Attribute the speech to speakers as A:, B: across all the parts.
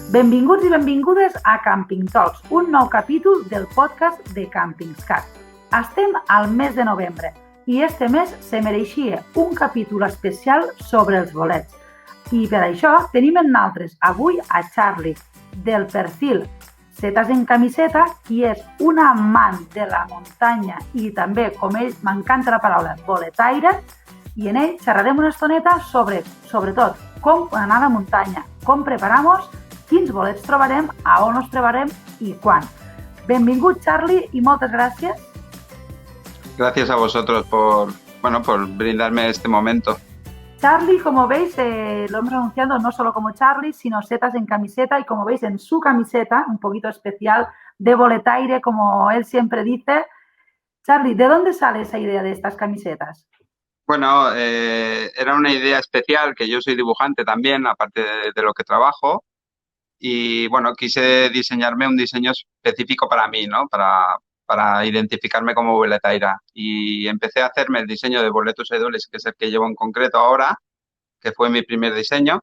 A: Benvinguts i benvingudes a Camping Talks, un nou capítol del podcast de Campingscat. Estem al mes de novembre i este mes se mereixia un capítol especial sobre els bolets. I per això tenim en nosaltres avui a Charlie, del perfil Setes en Camiseta, qui és un amant de la muntanya i també, com ell, m'encanta la paraula, boletaire, i en ell xerrarem una estoneta sobre, sobretot, com anar a la muntanya, com preparar-nos, quins bolets trobarem, a on els trobarem i quan. Benvingut, Charlie, y muchas gracias.
B: Gracias a vosotros por brindarme este momento.
A: Charlie, como veis, lo hemos anunciado no solo como Charlie, sino Setas en Camiseta, y como veis en su camiseta, un poquito especial, de boletaire, como él siempre dice. Charlie, ¿de dónde sale esa idea de estas camisetas?
B: Bueno, era una idea especial, que yo soy dibujante también, aparte de lo que trabajo, y bueno, quise diseñarme un diseño específico para mí, ¿no? Para identificarme como boletaira. Y empecé a hacerme el diseño de boletos edules, que es el que llevo en concreto ahora, que fue mi primer diseño.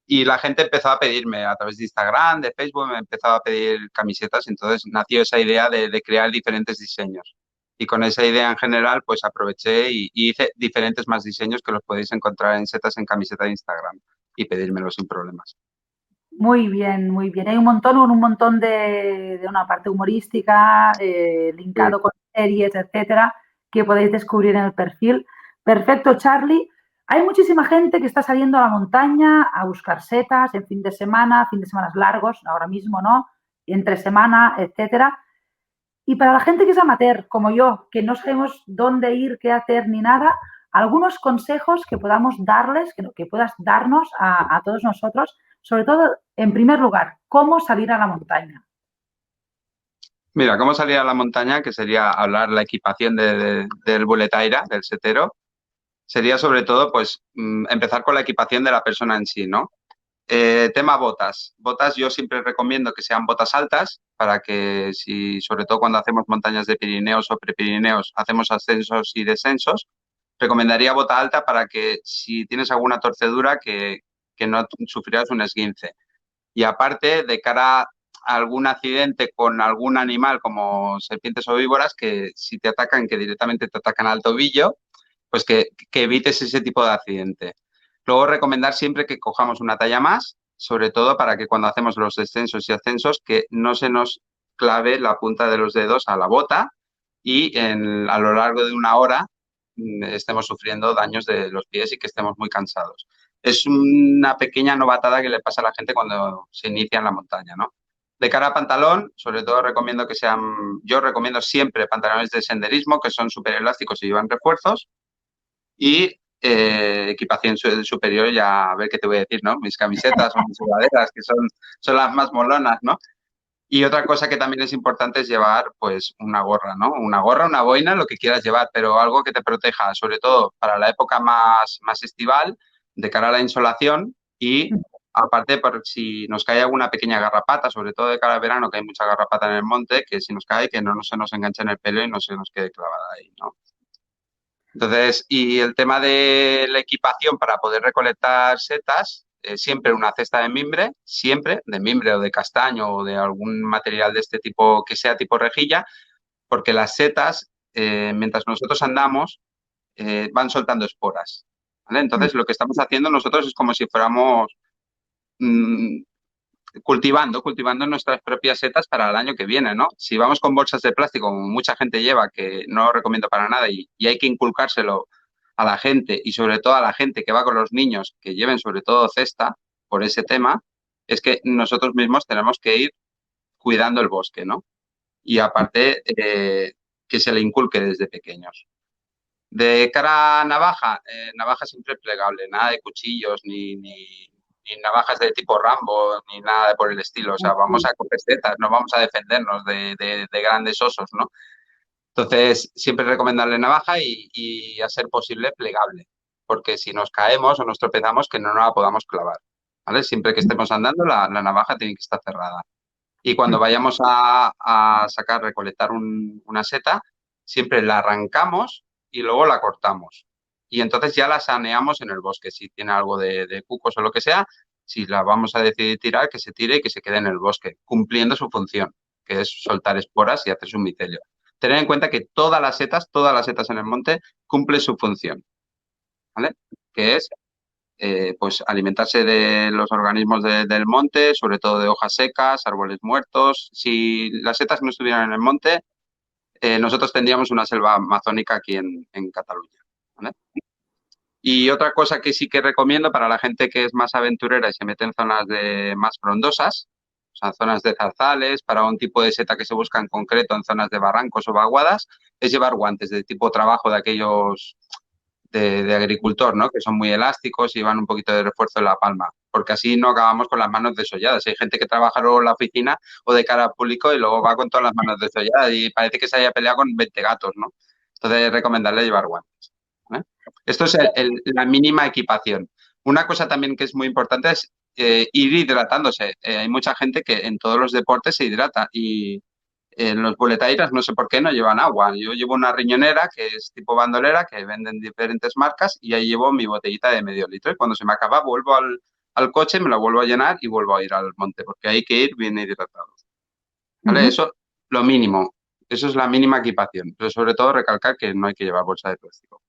B: Y la gente empezó a pedirme a través de Instagram, de Facebook, me empezó a pedir camisetas. Entonces nació esa idea de crear diferentes diseños. Y con esa idea en general, pues aproveché y hice diferentes más diseños que los podéis encontrar en Setas en Camiseta de Instagram y pedírmelos sin problemas.
A: Muy bien, muy bien. Hay un montón de una parte humorística, linkado con series, etcétera, que podéis descubrir en el perfil. Perfecto, Charlie. Hay muchísima gente que está saliendo a la montaña a buscar setas en fin de semanas largos, ahora mismo, ¿no? Entre semana, etcétera. Y para la gente que es amateur, como yo, que no sabemos dónde ir, qué hacer ni nada, algunos consejos que podamos darles, que puedas darnos a todos nosotros, sobre todo, en primer lugar, cómo salir a la montaña.
B: Mira, cómo salir a la montaña, que sería hablar la equipación del boletaira, del setero, sería sobre todo, pues, empezar con la equipación de la persona en sí, ¿no? Tema botas. Botas yo siempre recomiendo que sean botas altas para que si, sobre todo cuando hacemos montañas de Pirineos o Prepirineos, hacemos ascensos y descensos, recomendaría bota alta para que si tienes alguna torcedura que no sufrieras un esguince. Y aparte, de cara a algún accidente con algún animal como serpientes o víboras, que si te atacan, que directamente te atacan al tobillo, pues que evites ese tipo de accidente. Luego, recomendar siempre que cojamos una talla más, sobre todo para que cuando hacemos los descensos y ascensos, que no se nos clave la punta de los dedos a la bota y a lo largo de una hora estemos sufriendo daños de los pies y que estemos muy cansados. Es una pequeña novatada que le pasa a la gente cuando se inicia en la montaña, ¿no? De cara a pantalón, sobre todo yo recomiendo siempre pantalones de senderismo que son súper elásticos y llevan refuerzos. Y equipación superior, ya a ver qué te voy a decir, ¿no? Mis camisetas o mis sudaderas, que son las más molonas, ¿no? Y otra cosa que también es importante es llevar, pues, una gorra, ¿no? Una gorra, una boina, lo que quieras llevar, pero algo que te proteja, sobre todo para la época más estival, de cara a la insolación y, aparte, por si nos cae alguna pequeña garrapata, sobre todo de cara al verano, que hay mucha garrapata en el monte, que si nos cae, que no se nos enganche en el pelo y no se nos quede clavada ahí, ¿no? Entonces, y el tema de la equipación para poder recolectar setas, siempre una cesta de mimbre, siempre de mimbre o de castaño o de algún material de este tipo que sea tipo rejilla, porque las setas, mientras nosotros andamos, van soltando esporas, ¿vale? Entonces, lo que estamos haciendo nosotros es como si fuéramos mm, cultivando nuestras propias setas para el año que viene, ¿no? Si vamos con bolsas de plástico, como mucha gente lleva, que no lo recomiendo para nada y hay que inculcárselo a la gente y sobre todo a la gente que va con los niños, que lleven sobre todo cesta por ese tema, es que nosotros mismos tenemos que ir cuidando el bosque, ¿no? Y aparte, que se le inculque desde pequeños. De cara a navaja, navaja siempre plegable, nada de cuchillos ni navajas de tipo Rambo, ni nada de por el estilo. O sea, vamos a coger setas, no vamos a defendernos de grandes osos, ¿no? Entonces, siempre recomendarle navaja y a ser posible plegable, porque si nos caemos o nos tropezamos, que no nos la podamos clavar, ¿vale? Siempre que estemos andando, la navaja tiene que estar cerrada. Y cuando vayamos a recolectar una seta, siempre la arrancamos y luego la cortamos. Y entonces ya la saneamos en el bosque. Si tiene algo de cucos o lo que sea, si la vamos a decidir tirar, que se tire y que se quede en el bosque, cumpliendo su función, que es soltar esporas y hacer su micelio. Tener en cuenta que todas las setas en el monte cumplen su función, ¿vale? Que es pues alimentarse de los organismos del monte, sobre todo de hojas secas, árboles muertos. Si las setas no estuvieran en el monte, nosotros tendríamos una selva amazónica aquí en Cataluña, ¿vale? Y otra cosa que sí que recomiendo para la gente que es más aventurera y se mete en zonas más frondosas, o sea, zonas de zarzales, para un tipo de seta que se busca en concreto en zonas de barrancos o vaguadas, es llevar guantes de tipo trabajo de aquellos de agricultor, ¿no? Que son muy elásticos y van un poquito de refuerzo en la palma, porque así no acabamos con las manos desolladas. Hay gente que trabaja luego en la oficina o de cara al público y luego va con todas las manos desolladas y parece que se haya peleado con 20 gatos, ¿no? Entonces, recomendarle llevar guantes, ¿vale? Esto es la mínima equipación. Una cosa también que es muy importante es ir hidratándose. Hay mucha gente que en todos los deportes se hidrata y los boletairas no sé por qué no llevan agua. Yo llevo una riñonera que es tipo bandolera que venden diferentes marcas y ahí llevo mi botellita de medio litro y cuando se me acaba vuelvo al coche, me la vuelvo a llenar y vuelvo a ir al monte porque hay que ir bien hidratados. ¿Vale? Eso lo mínimo. Eso es la mínima equipación. Pero sobre todo recalcar que no hay que llevar bolsa de plástico.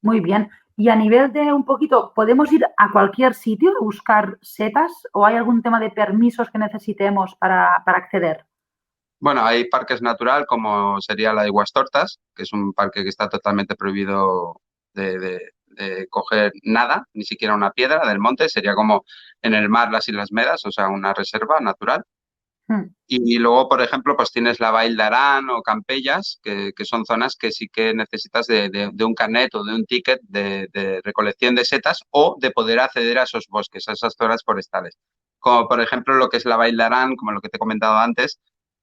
A: Muy bien. Y a nivel de un poquito, ¿podemos ir a cualquier sitio a buscar setas o hay algún tema de permisos que necesitemos para acceder?
B: Bueno, hay parques natural como sería la de Huastortas, que es un parque que está totalmente prohibido de coger nada, ni siquiera una piedra del monte. Sería como en el mar las Islas Medas, o sea, una reserva natural. Y luego, por ejemplo, pues tienes la Vall d'Aran o Campellas, que son zonas que sí que necesitas de un carnet o de un ticket de recolección de setas o de poder acceder a esos bosques, a esas zonas forestales. Como por ejemplo lo que es la Vall d'Aran, como lo que te he comentado antes,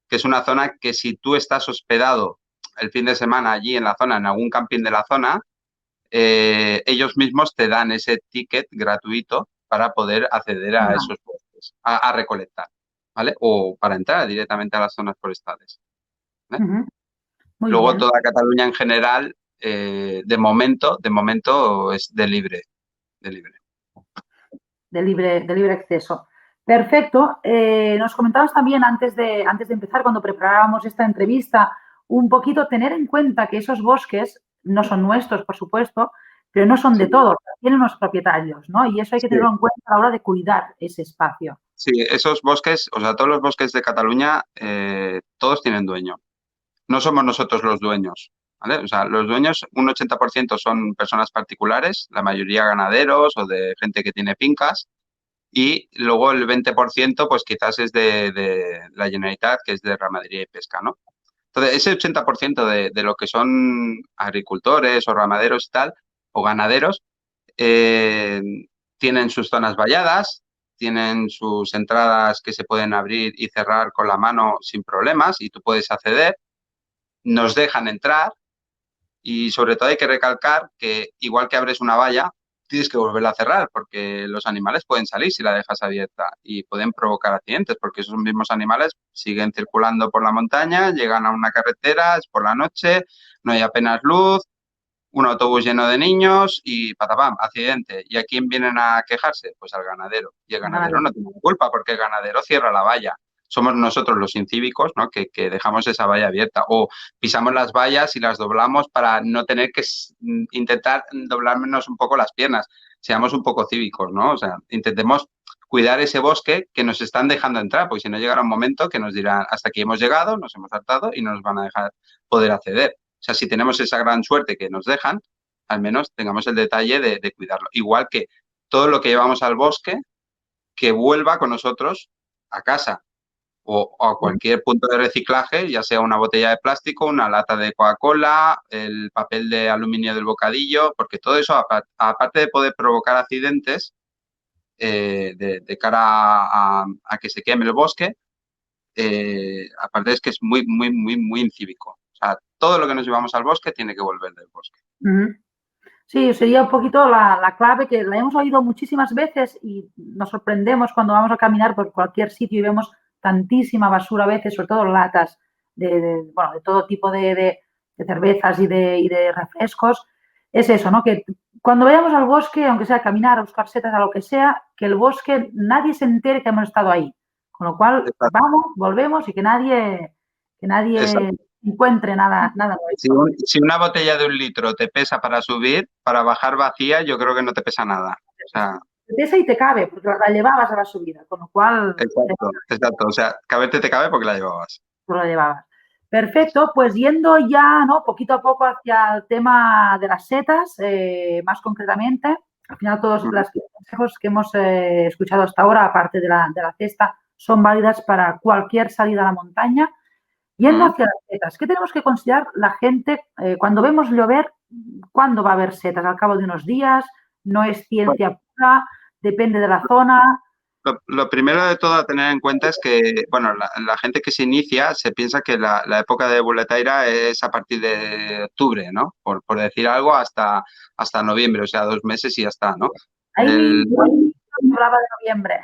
B: que es una zona que si tú estás hospedado el fin de semana allí en la zona, en algún camping de la zona, ellos mismos te dan ese ticket gratuito para poder acceder a esos bosques, a recolectar. ¿Vale? O para entrar directamente a las zonas forestales. ¿Vale?
A: Muy
B: Luego
A: bien.
B: toda Cataluña en general, de momento es de libre.
A: De libre acceso. Perfecto. Nos comentabas también antes de empezar, cuando preparábamos esta entrevista, un poquito tener en cuenta que esos bosques no son nuestros, por supuesto, pero no son de
B: Sí.
A: todos, tienen unos propietarios, ¿no? Y eso hay que
B: Sí.
A: tenerlo en cuenta a la hora de cuidar ese espacio.
B: Sí, esos bosques, o sea, todos los bosques de Cataluña, todos tienen dueño. No somos nosotros los dueños, ¿vale? O sea, los dueños, un 80% son personas particulares, la mayoría ganaderos o de gente que tiene fincas, y luego el 20% pues quizás es de la Generalitat, que es de ramadería y pesca, ¿no? Entonces, ese 80% de lo que son agricultores o ramaderos y tal, o ganaderos, eh, tienen sus zonas valladas, tienen sus entradas que se pueden abrir y cerrar con la mano sin problemas y tú puedes acceder, nos dejan entrar y sobre todo hay que recalcar que igual que abres una valla, tienes que volverla a cerrar porque los animales pueden salir si la dejas abierta y pueden provocar accidentes porque esos mismos animales siguen circulando por la montaña, llegan a una carretera, es por la noche, no hay apenas luz, un autobús lleno de niños y patapam, accidente. ¿Y a quién vienen a quejarse? Pues al ganadero. Y el ganadero no tiene culpa porque el ganadero cierra la valla. Somos nosotros los incívicos, ¿no? que dejamos esa valla abierta o pisamos las vallas y las doblamos para no tener que intentar doblarnos un poco las piernas. Seamos un poco cívicos, ¿no? O sea, intentemos cuidar ese bosque que nos están dejando entrar, porque si no llegará un momento que nos dirán hasta aquí hemos llegado, nos hemos hartado y no nos van a dejar poder acceder. O sea, si tenemos esa gran suerte que nos dejan, al menos tengamos el detalle de cuidarlo. Igual que todo lo que llevamos al bosque, que vuelva con nosotros a casa o a cualquier punto de reciclaje, ya sea una botella de plástico, una lata de Coca-Cola, el papel de aluminio del bocadillo, porque todo eso, aparte de poder provocar accidentes de cara a que se queme el bosque, aparte es que es muy, muy, muy, muy incívico. O sea, todo lo que nos llevamos al bosque tiene que volver del bosque.
A: Sí, sería un poquito la clave que la hemos oído muchísimas veces y nos sorprendemos cuando vamos a caminar por cualquier sitio y vemos tantísima basura a veces, sobre todo latas bueno, de todo tipo de cervezas y de refrescos. Es eso, ¿no? Que cuando vayamos al bosque, aunque sea a caminar, a buscar setas, a lo que sea, que el bosque nadie se entere que hemos estado ahí. Con lo cual,
B: Exacto.
A: vamos, volvemos y que nadie
B: Exacto.
A: encuentre nada, nada
B: Si,
A: nuestro.
B: si una botella de 1 litro te pesa para subir, para bajar vacía, yo creo que no te pesa nada. O sea,
A: Te pesa y te cabe, porque la llevabas a la subida, con lo cual
B: exacto, exacto. O sea, caberte te cabe porque la llevabas.
A: tú la llevabas. Perfecto, pues yendo ya, ¿no? Poquito a poco hacia el tema de las setas, más concretamente. Al final todos
B: Ujú,
A: los consejos que hemos escuchado hasta ahora, aparte de la cesta, son válidas para cualquier salida a la montaña. Yendo
B: ujú.
A: hacia las setas, ¿qué tenemos que considerar la gente cuando vemos llover? ¿Cuándo va a haber setas? ¿Al cabo de unos días? ¿No es
B: Bueno,
A: ciencia pura? ¿Depende de la zona?
B: lo primero de todo a tener en cuenta es que, bueno, la gente que se inicia se piensa que la época de buletaira es a partir de octubre, ¿no? Por decir algo, hasta noviembre, o sea, 2 meses y ya está, ¿no?
A: Ahí
B: El,
A: mismo hablaba de noviembre,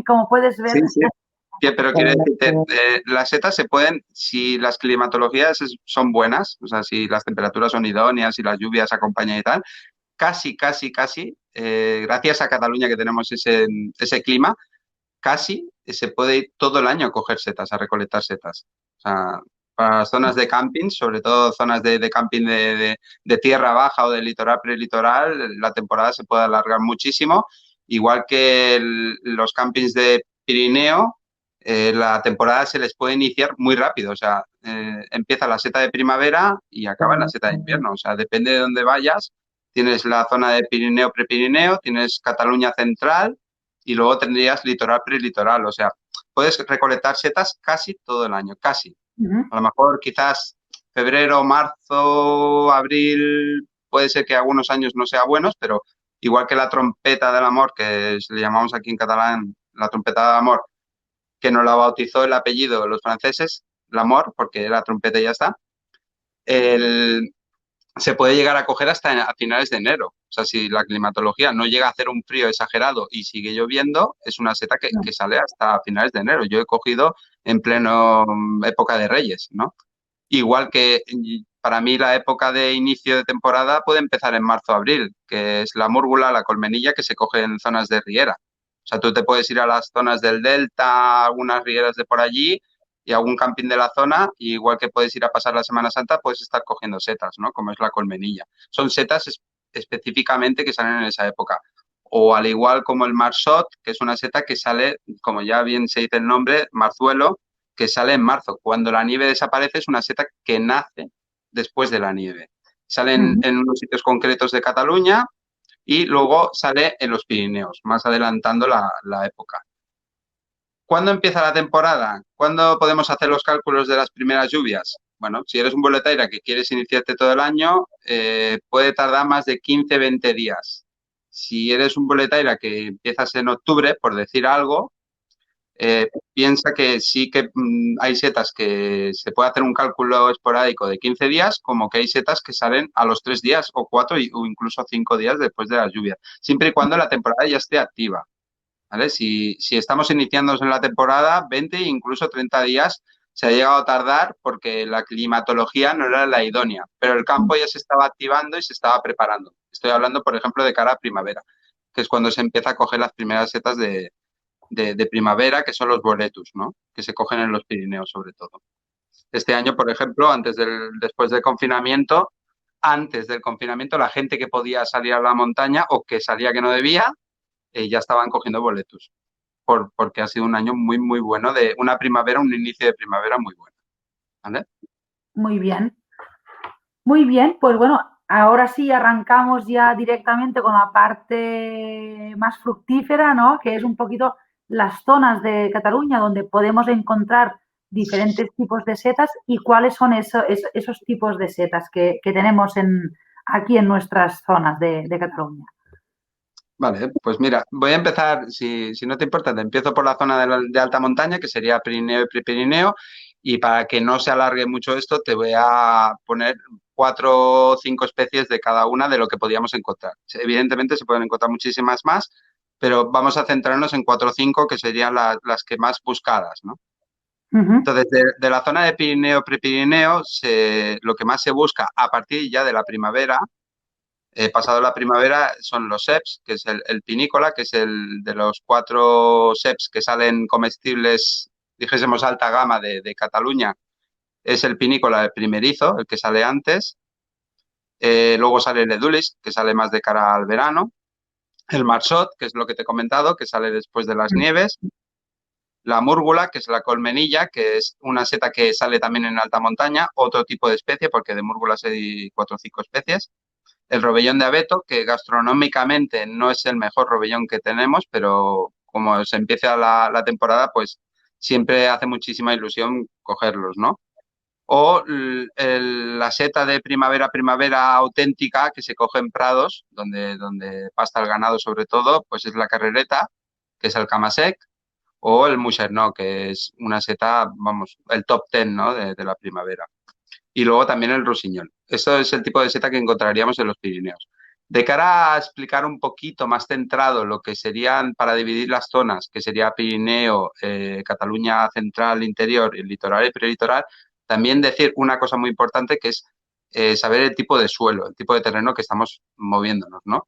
A: como puedes ver.
B: sí, sí. Pero quiero decirte, las setas se pueden, si las climatologías son buenas, o sea, si las temperaturas son idóneas y las lluvias acompañan y tal, casi, gracias a Cataluña que tenemos ese clima, casi se puede ir todo el año a coger setas, a recolectar setas. O sea, para las zonas de camping, sobre todo zonas de camping de tierra baja o de litoral prelitoral, la temporada se puede alargar muchísimo. Igual que los campings de Pirineo, la temporada se les puede iniciar muy rápido. O sea, empieza la seta de primavera y acaba en la seta de invierno. O sea, depende de dónde vayas. Tienes la zona de Pirineo, Prepirineo, tienes Cataluña Central y luego tendrías litoral, prelitoral. O sea, puedes recolectar setas casi todo el año, casi.
A: Ujú.
B: A lo mejor quizás febrero, marzo, abril, puede ser que algunos años no sea buenos, pero igual que la trompeta del amor, que le llamamos aquí en catalán la trompeta del amor, que nos la bautizó el apellido los franceses, l'amor, porque era trompeta y ya está, el, se puede llegar a coger hasta a finales de enero. O sea, si la climatología no llega a hacer un frío exagerado y sigue lloviendo, es una seta que sale hasta finales de enero. Yo he cogido en pleno época de Reyes, ¿no? Igual que para mí la época de inicio de temporada puede empezar en marzo-abril, que es la múrgula, la colmenilla, que se coge en zonas de riera. O sea, tú te puedes ir a las zonas del delta, algunas rieras de por allí y algún camping de la zona, y igual que puedes ir a pasar la Semana Santa, puedes estar cogiendo setas, ¿no? Como es la colmenilla. Son setas específicamente que salen en esa época. O al igual como el marsot, que es una seta que sale, como ya bien se dice el nombre, marzuelo, que sale en marzo. Cuando la nieve desaparece es una seta que nace después de la nieve. Sale
A: Ujú.
B: en unos sitios concretos de Cataluña y luego sale en los Pirineos, más adelantando la época. ¿Cuándo empieza la temporada? ¿Cuándo podemos hacer los cálculos de las primeras lluvias? Bueno, si eres un boletaire que quieres iniciarte todo el año, puede tardar más de 15-20 días. Si eres un boletaire que empiezas en octubre, por decir algo, piensa que sí que hay setas que se puede hacer un cálculo esporádico de 15 días, como que hay setas que salen a los 3 días o 4 o incluso 5 días después de las lluvias, siempre y cuando la temporada ya esté activa. ¿Vale? Si estamos iniciándonos en la temporada, 20 e incluso 30 días se ha llegado a tardar porque la climatología no era la idónea, pero el campo ya se estaba activando y se estaba preparando. Estoy hablando, por ejemplo, de cara a primavera, que es cuando se empieza a coger las primeras setas de primavera, que son los boletus, ¿no? Que se cogen en los Pirineos sobre todo. Este año, por ejemplo, después del confinamiento, antes del confinamiento, la gente que podía salir a la montaña o que salía que no debía, ya estaban cogiendo boletus, porque ha sido un año muy, muy bueno, de una primavera, un inicio de primavera muy bueno. ¿Vale?
A: Muy bien. Muy bien, pues bueno, ahora sí arrancamos ya directamente con la parte más fructífera, ¿no? Que es un poquito las zonas de Cataluña donde podemos encontrar diferentes tipos de setas y cuáles son esos tipos de setas que tenemos aquí en nuestras zonas de Cataluña.
B: Vale, pues mira, voy a empezar, si no te importa, te empiezo por la zona de alta montaña, que sería Pirineo y Prepirineo, y para que no se alargue mucho esto, te voy a poner 4 o 5 especies de cada una de lo que podíamos encontrar. Evidentemente se pueden encontrar muchísimas más, pero vamos a centrarnos en 4 o 5 que serían las que más buscadas, ¿no?
A: Ujú.
B: Entonces, de la zona de Pirineo, Prepirineo, lo que más se busca a partir ya de la primavera Pasado la primavera son los ceps, que es el pinícola, que es el de los 4 ceps que salen comestibles, dijésemos alta gama de Cataluña, es el pinícola, el primerizo, el que sale antes. Luego sale el edulis, que sale más de cara al verano. El marsot, que es lo que te he comentado, que sale después de las nieves. La múrgula, que es la colmenilla, que es una seta que sale también en alta montaña, otro tipo de especie, porque de múrgulas hay 4 o 5 especies. El robellón de abeto, que gastronómicamente no es el mejor robellón que tenemos, pero como se empieza la temporada, pues siempre hace muchísima ilusión cogerlos, ¿no? O la seta de primavera auténtica que se coge en prados, donde pasta el ganado sobre todo, pues es la carrereta, que es el camasec, o el muixernó, que es una seta, vamos, el top ten, ¿no? de la primavera. Y luego también el rossinyol. Eso es el tipo de seta que encontraríamos en los Pirineos. De cara a explicar un poquito más centrado lo que serían para dividir las zonas, que sería Pirineo, Cataluña central, interior, el litoral y prelitoral, también decir una cosa muy importante que es saber el tipo de suelo, el tipo de terreno que estamos moviéndonos, ¿no?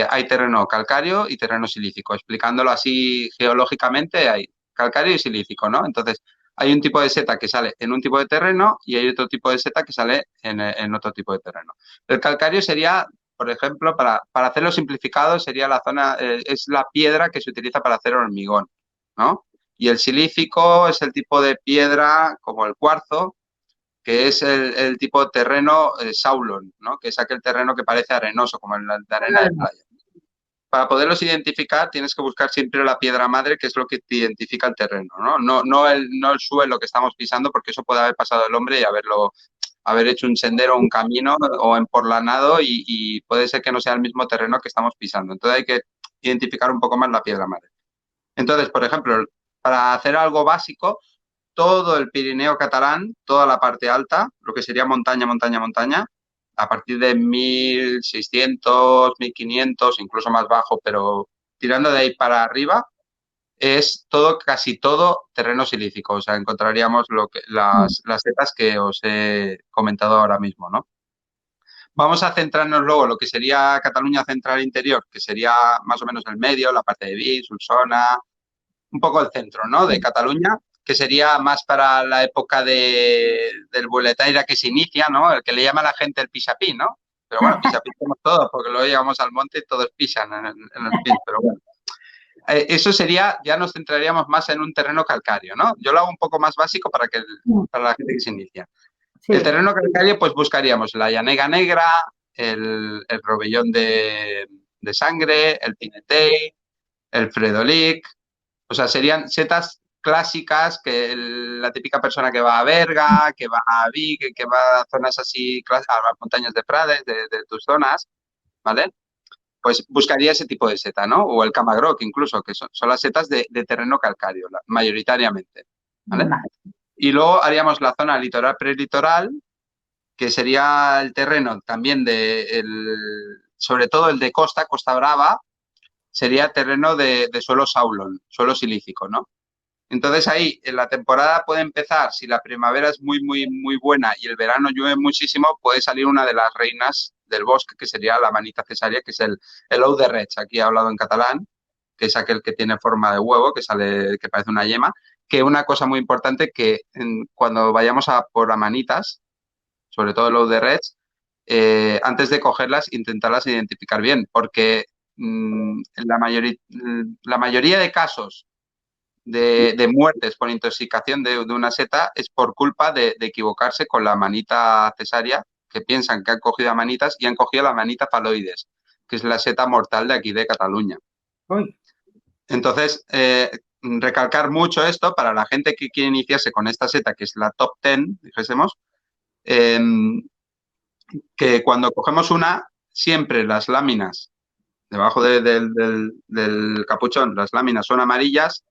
B: Hay terreno calcáreo y terreno silícico. Explicándolo así geológicamente, hay calcáreo y silícico, ¿no? Entonces, hay un tipo de seta que sale en un tipo de terreno y hay otro tipo de seta que sale en otro tipo de terreno. El calcáreo sería, por ejemplo, para hacerlo simplificado, sería la zona, es la piedra que se utiliza para hacer hormigón, ¿no? Y el silícico es el tipo de piedra, como el cuarzo, que es el tipo de terreno saulon, ¿no? Que es aquel terreno que parece arenoso, como en la de arena de playa. Para poderlos identificar tienes que buscar siempre la piedra madre, que es lo que te identifica el terreno, ¿no? No el suelo que estamos pisando, porque eso puede haber pasado el hombre y haber hecho un sendero, un camino o emporlanado y puede ser que no sea el mismo terreno que estamos pisando. Entonces hay que identificar un poco más la piedra madre. Entonces, por ejemplo, para hacer algo básico, todo el Pirineo catalán, toda la parte alta, lo que sería montaña, montaña, montaña, a partir de 1600, 1500, incluso más bajo, pero tirando de ahí para arriba, es todo, casi todo terreno silícico. O sea, encontraríamos las setas que os he comentado ahora mismo, ¿no? Vamos a centrarnos luego en lo que sería Cataluña central e interior, que sería más o menos el medio, la parte de Vic, Solsona, un poco el centro, ¿no? De Cataluña, que sería más para la época del Vueletaire que se inicia, ¿no? El que le llama a la gente el pisapí, ¿no? Pero bueno, pisapí somos todos, porque luego llegamos al monte y todos pisan en el pis, pero bueno. Eso sería, ya nos centraríamos más en un terreno calcáreo, ¿no? Yo lo hago un poco más básico para la gente que se inicia. Sí. El terreno calcáreo, pues buscaríamos la llanega negra, el rovellón de sangre, el pinetei, el fredolic. O sea, serían setas clásicas que la típica persona que va a Berga, que va a Vic, que va a zonas así, a las montañas de Prades, de tus zonas, ¿vale? Pues buscaría ese tipo de seta, ¿no? O el camagroc incluso, que son las setas de terreno calcáreo, mayoritariamente, ¿vale? Y luego haríamos la zona litoral prelitoral, que sería el terreno también sobre todo el de Costa Brava, sería terreno de suelo saulon, suelo silícico, ¿no? Entonces ahí en la temporada puede empezar, si la primavera es muy, muy, muy buena y el verano llueve muchísimo, puede salir una de las reinas del bosque, que sería la manita cesárea, que es el ou de reig, aquí he hablado en catalán, que es aquel que tiene forma de huevo, que parece una yema, que una cosa muy importante que cuando vayamos a por amanitas, sobre todo el ou de reig, antes de cogerlas, intentarlas identificar bien, porque la mayoría de casos de muertes por intoxicación de una seta es por culpa de equivocarse con la manita cesárea, que piensan que han cogido amanitas y han cogido la manita faloides, que es la seta mortal de aquí de Cataluña. Uy. Entonces, recalcar mucho esto para la gente que quiere iniciarse con esta seta, que es la top 10, dijésemos, que cuando cogemos una, siempre las láminas, debajo del capuchón, las láminas son amarillas.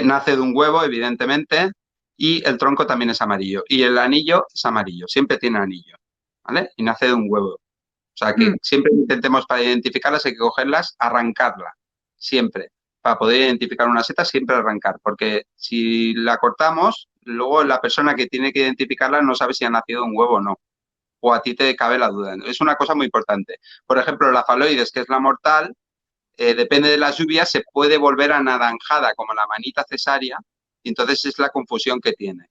B: Nace de un huevo, evidentemente, y el tronco también es amarillo. Y el anillo es amarillo, siempre tiene anillo, ¿vale? Y nace de un huevo. O sea, que siempre intentemos para identificarlas, hay que cogerlas, arrancarla, siempre. Para poder identificar una seta, siempre arrancar, porque si la cortamos, luego la persona que tiene que identificarla no sabe si ha nacido de un huevo o no. o a ti te cabe la duda. Es una cosa muy importante. Por ejemplo, la faloides, que es la mortal, depende de las lluvias, se puede volver anaranjada como la manita cesárea, y entonces es la confusión que tiene.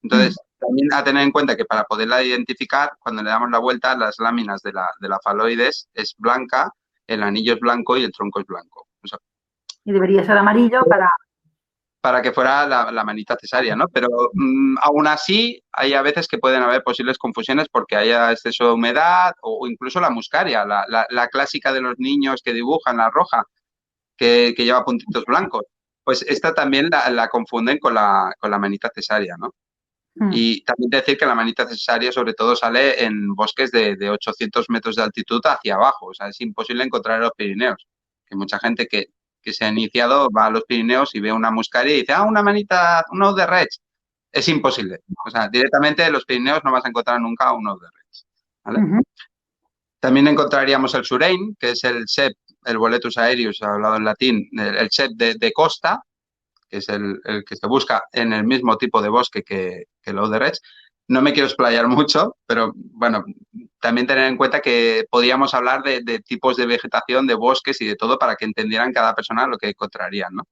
B: Entonces, también a tener en cuenta que para poderla identificar, cuando le damos la vuelta, las láminas de la faloides es blanca, el anillo es blanco y el tronco es blanco. O sea,
A: y debería ser amarillo
B: para que fuera la manita cesárea, ¿no? Pero aún así hay a veces que pueden haber posibles confusiones porque haya exceso de humedad o incluso la muscaria, la clásica de los niños que dibujan, la roja, que lleva puntitos blancos. Pues esta también la confunden con la manita cesárea, ¿no? Y también decir que la manita cesárea sobre todo sale en bosques de 800 metros de altitud hacia abajo. O sea, es imposible encontrar en los Pirineos. Que mucha gente que se ha iniciado va a los Pirineos y ve una muscaria y dice, una manita, un Ous de Reig. Es imposible. O sea, directamente en los Pirineos no vas a encontrar nunca un Ous de Reig. ¿Vale? También encontraríamos el Surein, que es el cep, el Boletus aereus, hablado en latín, el cep de costa, que es el que se busca en el mismo tipo de bosque que el Ous de Reig. No me quiero explayar mucho, pero bueno, también tener en cuenta que podíamos hablar de tipos de vegetación, de bosques y de todo para que entendieran cada persona lo que encontrarían, ¿no?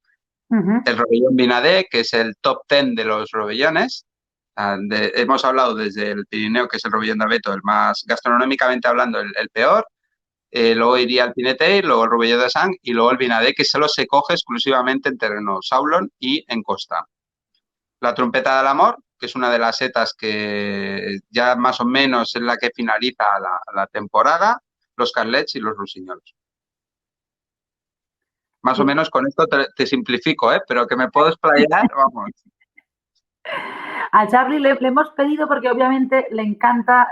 B: El robellón Vinadé, que es el top 10 de los robellones. Hemos hablado desde el Pirineo, que es el robellón de abeto, el más gastronómicamente hablando, el peor. Luego iría el Pineteir, luego el Rovelló de Sang y luego el Vinadé, que solo se coge exclusivamente en terreno saulon y en costa. La trompeta del amor, que es una de las setas que ya más o menos es la que finaliza la temporada, los carlets y los rusiñolos. Más o menos con esto te simplifico, pero que me puedo explayar, vamos.
A: A Charlie le hemos pedido porque obviamente le encanta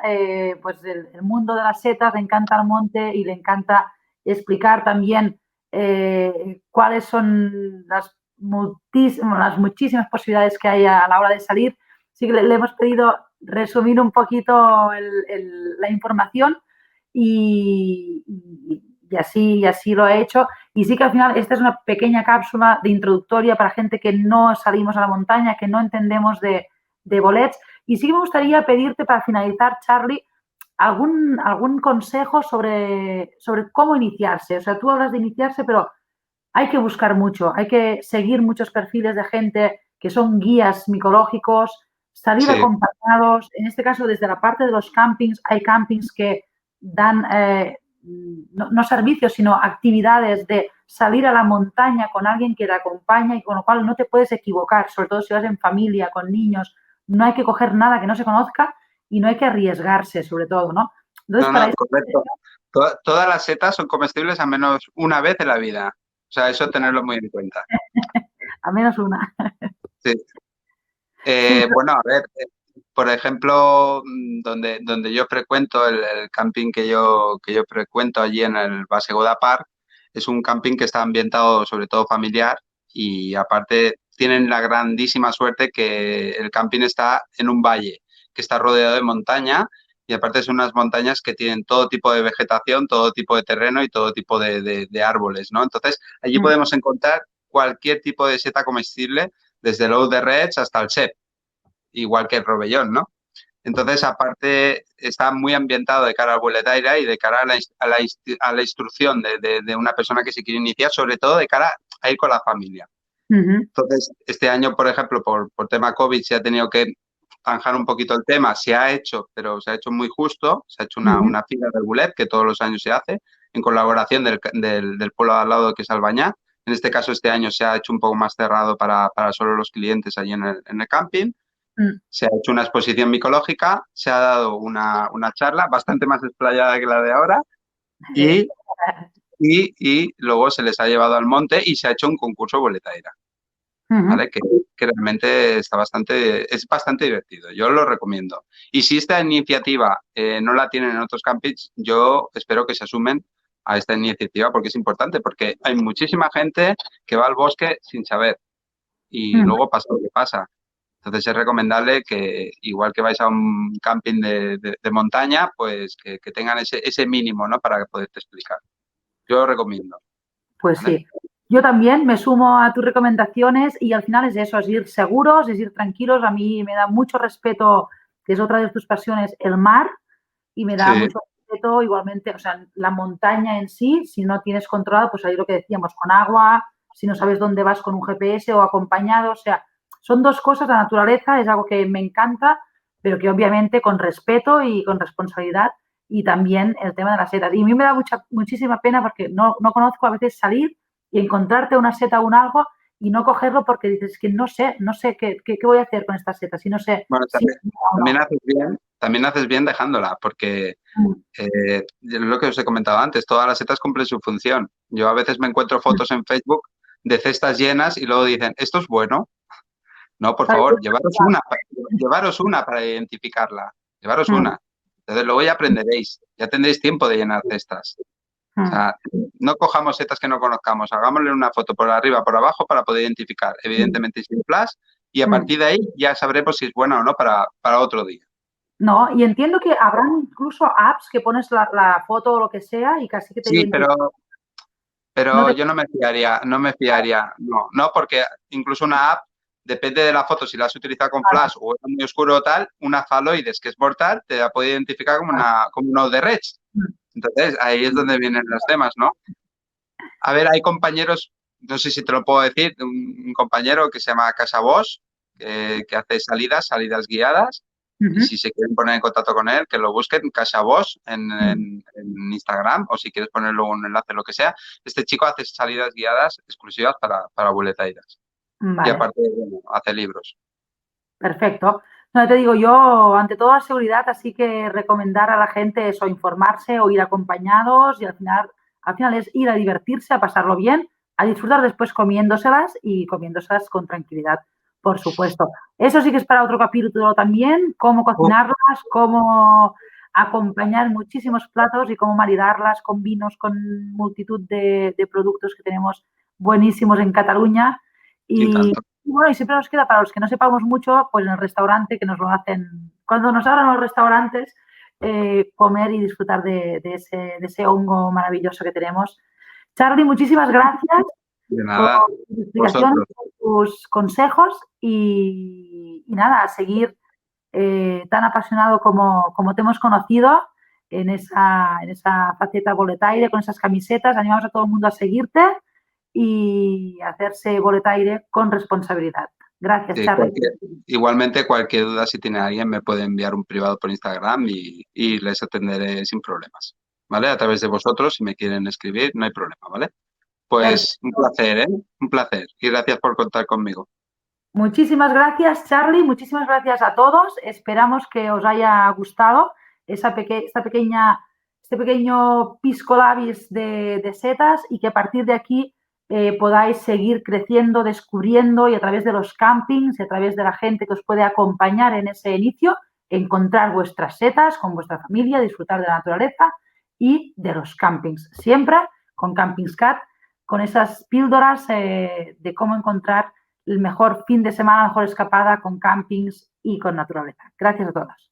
A: pues el mundo de las setas, le encanta el monte y le encanta explicar también cuáles son las muchísimas posibilidades que hay a la hora de salir. Así que le hemos pedido resumir un poquito la información y así lo ha hecho. Y sí que al final esta es una pequeña cápsula de introductoria para gente que no salimos a la montaña, que no entendemos de bolets. Y sí que me gustaría pedirte para finalizar, Charlie, algún consejo sobre cómo iniciarse. O sea, tú hablas de iniciarse, pero hay que buscar mucho, hay que seguir muchos perfiles de gente que son guías micológicos, salir acompañados. En este caso, desde la parte de los campings, hay campings que dan no servicios, sino actividades de salir a la montaña con alguien que te acompaña y con lo cual no te puedes equivocar, sobre todo si vas en familia, con niños. No hay que coger nada que no se conozca y no hay que arriesgarse, sobre todo, ¿no?
B: Entonces, correcto. Todas las setas son comestibles al menos una vez en la vida. O sea, eso tenerlo muy en cuenta.
A: Al menos una.
B: Sí. Bueno, a ver, por ejemplo, donde yo frecuento, el camping que yo frecuento allí en el Bassegoda Park, es un camping que está ambientado sobre todo familiar y aparte tienen la grandísima suerte que el camping está en un valle, que está rodeado de montaña y aparte son unas montañas que tienen todo tipo de vegetación, todo tipo de terreno y todo tipo de árboles, ¿no? Entonces, allí podemos encontrar cualquier tipo de seta comestible, desde el Ous de Reig hasta el cep, igual que el robellón, ¿no? Entonces, aparte, está muy ambientado de cara al boletaire y de cara a la instrucción de una persona que se quiere iniciar, sobre todo de cara a ir con la familia. Entonces, este año, por ejemplo, por tema COVID se ha tenido que zanjar un poquito el tema, se ha hecho, pero se ha hecho muy justo, se ha hecho una fila del Bulet, que todos los años se hace, en colaboración del pueblo de al lado, que es Albañá. En este caso, este año se ha hecho un poco más cerrado para solo los clientes allí en el camping. Se ha hecho una exposición micológica, se ha dado una charla bastante más explayada que la de ahora y luego se les ha llevado al monte y se ha hecho un concurso boletaira, ¿vale? Que realmente es bastante divertido. Yo lo recomiendo. Y si esta iniciativa no la tienen en otros campings, yo espero que se asumen a esta iniciativa porque es importante, porque hay muchísima gente que va al bosque sin saber y luego pasa lo que pasa. Entonces es recomendable que, igual que vais a un camping de montaña, pues que tengan ese mínimo, ¿no? Para poderte explicar. Yo lo recomiendo.
A: Pues ¿vale? Sí. Yo también me sumo a tus recomendaciones y al final es eso, es ir seguros, es ir tranquilos. A mí me da mucho respeto, que es otra de tus pasiones, el mar. y me da
B: Sí,
A: mucho respeto igualmente, o sea, la montaña en sí, si no tienes controlado, pues ahí lo que decíamos, con agua, si no sabes dónde vas con un GPS o acompañado, o sea, son dos cosas, la naturaleza es algo que me encanta, pero que obviamente con respeto y con responsabilidad y también el tema de las setas. Y a mí me da muchísima pena porque no conozco a veces salir y encontrarte una seta o un algo y no cogerlo porque dices que no sé qué voy a hacer con estas setas y no sé
B: bueno,
A: si o no.
B: también haces bien dejándola, porque
A: Mm,
B: lo que os he comentado antes, todas las setas cumplen su función. Yo a veces me encuentro fotos en Facebook de cestas llenas y luego dicen, ¿esto es bueno? No, por favor, llevaros una para identificarla, llevaros
A: mm,
B: una. Entonces luego ya aprenderéis, ya tendréis tiempo de llenar cestas. O
A: mm,
B: sea, no cojamos setas que no conozcamos, hagámosle una foto por arriba, por abajo para poder identificar,
A: mm,
B: evidentemente sin flash, y a
A: mm.
B: partir de ahí ya sabremos si es buena o no para otro día.
A: No, y entiendo que habrán incluso apps que pones la foto o lo que sea y casi que te
B: Sí,
A: identifican. No
B: pero
A: te...
B: yo no me fiaría, no, porque incluso una app, depende de la foto, si la has utilizado con flash o es muy oscuro o tal, una Phaloides, que es mortal, te la puede identificar como una de Red. Entonces, ahí es donde vienen los temas, ¿no? A ver, hay compañeros, no sé si te lo puedo decir, un compañero que se llama Casa Bosch, que hace salidas guiadas, y
A: Ujú,
B: si se quieren poner en contacto con él, que lo busquen, Casa Bosch, en,
A: ujú.
B: en- en Instagram, o si quieres ponerle un enlace, lo que sea. Este chico hace salidas guiadas exclusivas para buletairas. Y
A: Vale.
B: aparte, bueno, hace libros.
A: Perfecto. No, te digo, yo, ante todo la seguridad, así que recomendar a la gente eso, informarse o ir acompañados y al final es ir a divertirse, a pasarlo bien, a disfrutar después comiéndoselas y comiéndoselas con tranquilidad, por supuesto. Eso sí que es para otro capítulo también, cómo
B: Uf,
A: cocinarlas, cómo acompañar muchísimos platos y cómo maridarlas con vinos, con multitud de productos que tenemos buenísimos en Cataluña.
B: y
A: Y
B: tanto.
A: bueno, y siempre nos queda, para los que no sepamos mucho, pues en el restaurante que nos lo hacen, cuando nos abran los restaurantes, comer y disfrutar de ese hongo maravilloso que tenemos. Charlie, muchísimas gracias
B: De
A: por
B: nada,
A: tu explicación,
B: vosotros.
A: por tus consejos y nada, a seguir tan apasionado como te hemos conocido en esa faceta boletaire, con esas camisetas. Animamos a todo el mundo a seguirte y hacerse boletaire con responsabilidad. Gracias,
B: Sí,
A: Charlie.
B: igualmente, cualquier duda, si tiene alguien, me puede enviar un privado por Instagram y les atenderé sin problemas. ¿Vale? A través de vosotros, si me quieren escribir, no hay problema, ¿vale? Pues un
A: Perfecto.
B: placer, ¿eh? Un placer. Y gracias por contar conmigo.
A: Muchísimas gracias, Charlie. Muchísimas gracias a todos. Esperamos que os haya gustado este pequeño pisco labis de setas y que a partir de aquí podáis seguir creciendo, descubriendo y a través de los campings y a través de la gente que os puede acompañar en ese inicio, encontrar vuestras setas con vuestra familia, disfrutar de la naturaleza y de los campings. Siempre con Campings Cat, con esas píldoras de cómo encontrar el mejor fin de semana, la mejor escapada con campings y con naturaleza. Gracias a todos.